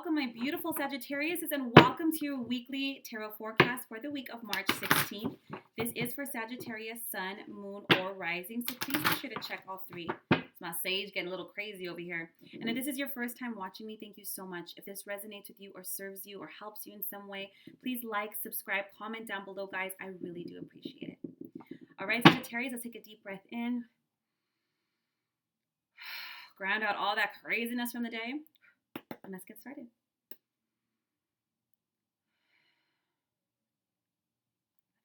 welcome my beautiful Sagittariuses and welcome to your weekly tarot forecast for the week of March 16th. This is for Sagittarius, Sun, Moon, or Rising, so please be sure to check all three. It's my sage getting a little crazy over here. And if this is your first time watching me, thank you so much. If this resonates with you or serves you or helps you in some way, please like, subscribe, comment down below, guys. I really do appreciate it. All right, Sagittarius, let's take a deep breath in. Ground out all that craziness from the day. And let's get started.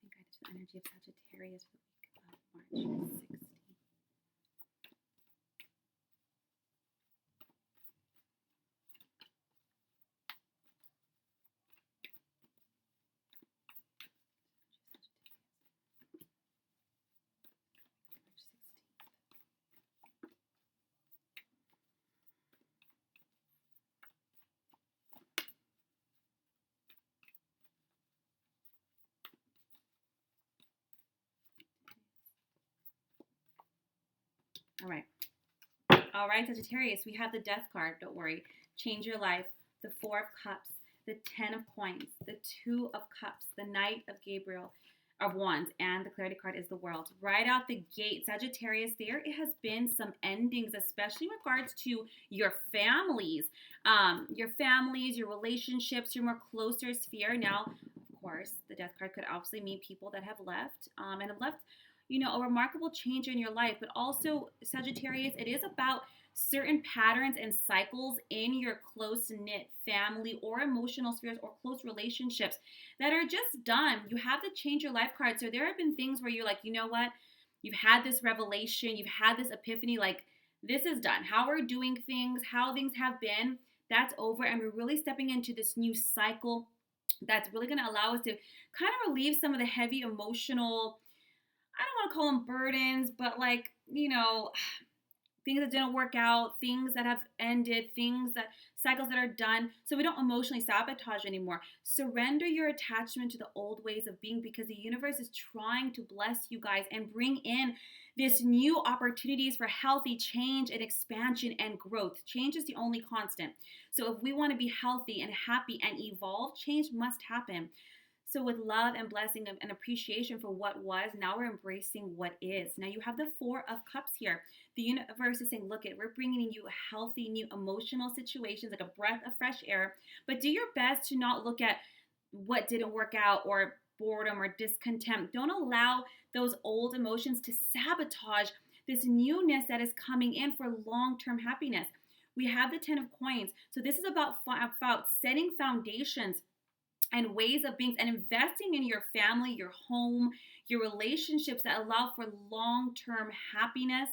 I think I did the energy of Sagittarius for the week of March 16th. All right, Sagittarius, we have the Death card. Don't worry. Change your life. The Four of Cups, the 10 of Coins, the 2 of Cups, the Knight of Gabriel, of Wands, and the Clarity card is the World. Right out the gate, Sagittarius, there has been some endings, especially in regards to your families, your relationships, your more closer sphere. Now, of course, the Death card could obviously mean people that have left and have left a remarkable change in your life. But also, Sagittarius, it is about certain patterns and cycles in your close-knit family or emotional spheres or close relationships that are just done. You have the Change Your Life card. So there have been things where you're like, you know what? You've had this revelation. You've had this epiphany. Like, this is done. How we're doing things, how things have been, that's over. And we're really stepping into this new cycle that's really going to allow us to kind of relieve some of the heavy emotional, I don't want to call them burdens, but things that didn't work out, things that have ended, cycles that are done, so we don't emotionally sabotage anymore. Surrender your attachment to the old ways of being, because the universe is trying to bless you guys and bring in this new opportunities for healthy change and expansion and growth. Change is the only constant. So if we want to be healthy and happy and evolve, change must happen. So with love and blessing and appreciation for what was, now we're embracing what is. Now you have the Four of Cups here. The universe is saying, look, we're bringing you healthy, new emotional situations, like a breath of fresh air. But do your best to not look at what didn't work out or boredom or discontent. Don't allow those old emotions to sabotage this newness that is coming in for long-term happiness. We have the 10 of Coins. So this is about setting foundations and ways of being and investing in your family, your home, your relationships that allow for long-term happiness,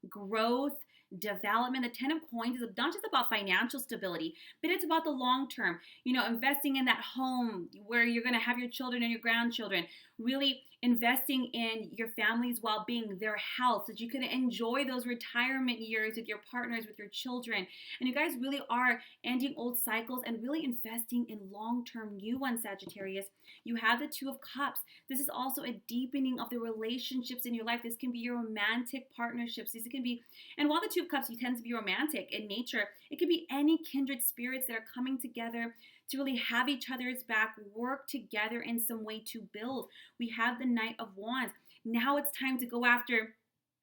growth, development. The 10 of Coins is not just about financial stability, but it's about the long term. Investing in that home where you're going to have your children and your grandchildren, really investing in your family's well-being, their health, so that you can enjoy those retirement years with your partners, with your children. And you guys really are ending old cycles and really investing in long-term new ones, Sagittarius. You have the 2 of Cups. This is also a deepening of the relationships in your life. This can be your romantic partnerships. These can be, and while the 2 of Cups, you tend to be romantic in nature, it could be any kindred spirits that are coming together to really have each other's back, work together in some way to build. We have the Knight of Wands. Now it's time to go after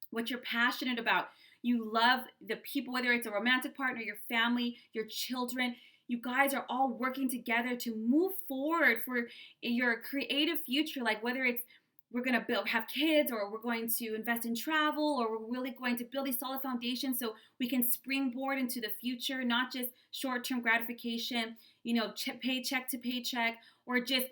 what you're passionate about. You love the people, whether it's a romantic partner, your family, your children. You guys are all working together to move forward for your creative future, like whether it's we're going to have kids, or we're going to invest in travel, or we're really going to build these solid foundations so we can springboard into the future, not just short-term gratification, paycheck to paycheck, or just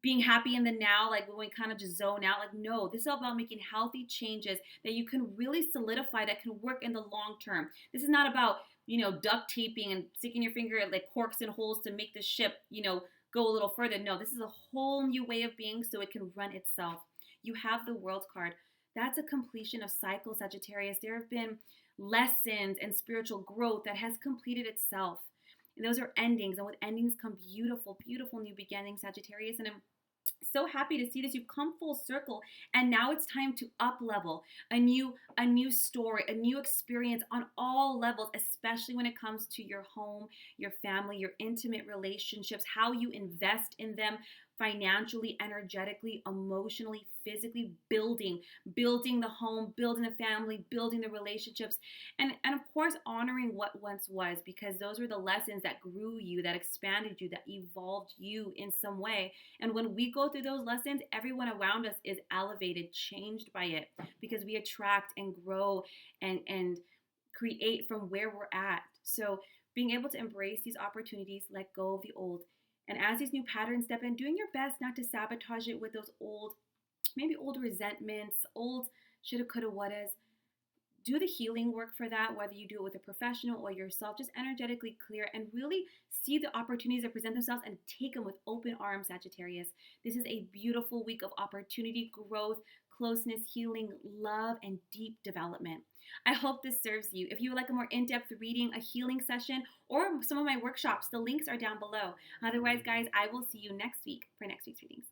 being happy in the now, like when we kind of just zone out. Like, no, this is all about making healthy changes that you can really solidify, that can work in the long term. This is not about, duct taping and sticking your finger at like corks and holes to make the ship, go a little further. No, this is a whole new way of being so it can run itself. You have the World card. That's a completion of cycles, Sagittarius. There have been lessons and spiritual growth that has completed itself. And those are endings. And with endings come beautiful, beautiful new beginnings, Sagittarius. And so happy to see this. You've come full circle, and now it's time to up level a new story, a new experience on all levels, especially when it comes to your home, your family, your intimate relationships, how you invest in them financially, energetically, emotionally, physically, building the home, building the family, building the relationships, and of course honoring what once was, because those were the lessons that grew you, that expanded you, that evolved you in some way. And when we go through those lessons, everyone around us is elevated, changed by it, because we attract and grow and create from where we're at. So being able to embrace these opportunities, let go of the old, and as these new patterns step in, doing your best not to sabotage it with those maybe old resentments, old shoulda, coulda, wouldas. Do the healing work for that, whether you do it with a professional or yourself. Just energetically clear and really see the opportunities that present themselves and take them with open arms, Sagittarius. This is a beautiful week of opportunity, growth, closeness, healing, love, and deep development. I hope this serves you. If you would like a more in-depth reading, a healing session, or some of my workshops, the links are down below. Otherwise, guys, I will see you next week for next week's readings.